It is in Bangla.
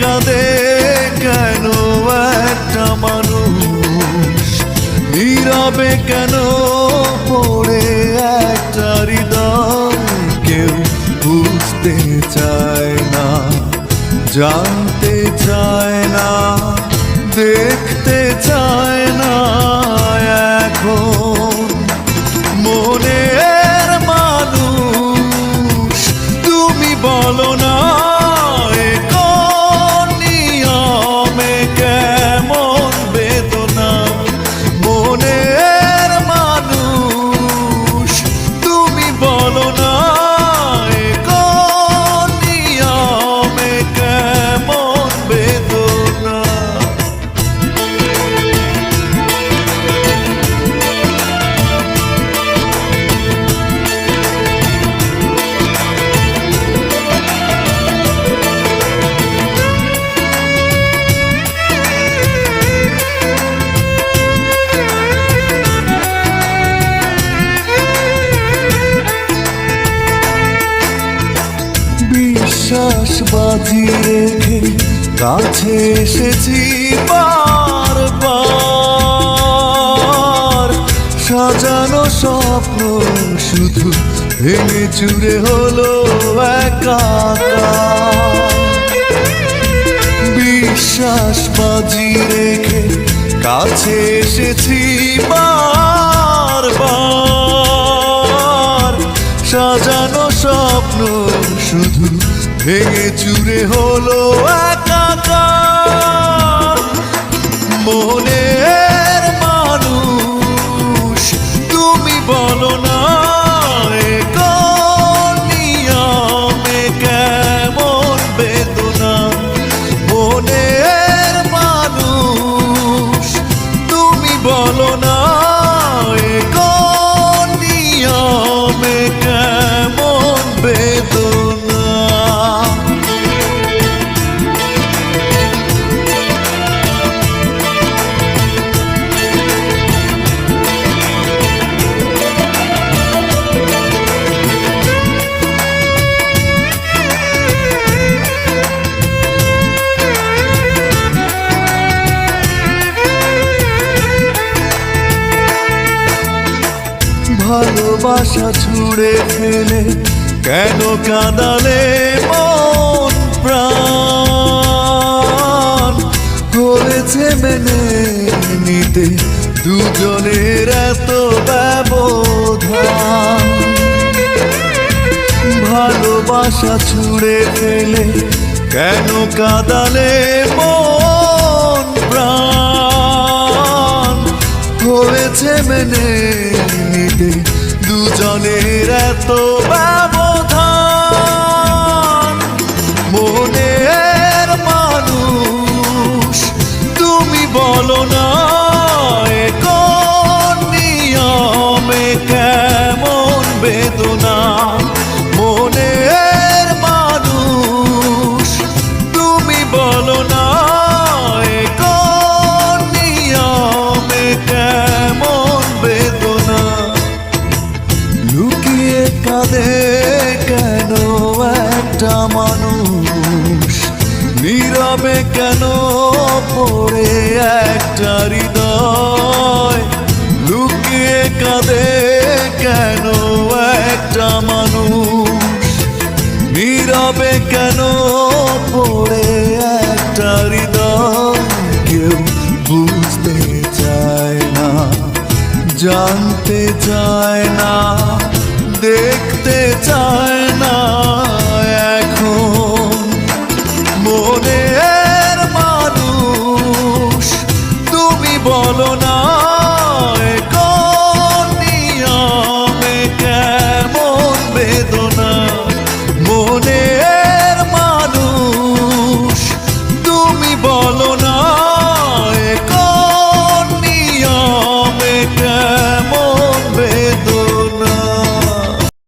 কাঁদে কেন একটা মানুষ, নীরবে কেন পড়ে একটা হৃদয়, কেউ বুঝতে চায় না, জানতে চায় না, দেখতে চায় না। এখন মনের মানুষ তুমি বলো না, এ কোন নিয়মে কেমন বেদনা। মনের মানুষ তুমি বলো না, এ কোন নিয়মে কেমন বেদনা। বিশ্বাস বাজি রেখে কাছে এসেছি বারবার, সাজানো স্বপ্ন শুধু ভেঙে চুরে হলো একাকার। বিশ্বাস বাজি রেখে কাছে এসেছি বারবার, সাজানো স্বপ্ন শুধু ভেঙে চুরে হলো একাকার। মনের মানুষ তুমি বলো না, এ কোন নিয়মে কেমন বেদনা। মনের মানুষ তুমি বলো না, এ কোন নিয়মে কেমন বেদনা। ভালোবাসা ছুঁড়ে ফেলে কেন কাঁদালে মন প্রাণ, হয়েছে মেনে নিতে দুজনের এত ব্যবধান। ভালোবাসা ছুঁড়ে ফেলে কেন কাঁদালে মন প্রাণ, হয়েছে মেনে নিতে দুজনের এত ব্যবধান। মনের মানুষ তুমি বলো না, এ কোন নিয়মে কেমন বেদনা। মনের মানুষ তুমি বলো না, এ কোন নিয়মে কেমন বেদনা। লুকিয়ে কাঁদে কেন একটা মানুষ, নীরবে কেন পড়ে একটা হৃদয়। লুকিয়ে কাঁদে কেন একটা মানুষ, নীরবে কেন পড়ে একটা হৃদয়, কেউ বুঝতে চায় না, জানতে চায় না, দেখতে চায় না। এখন মনের মানুষ তুমি বলো না,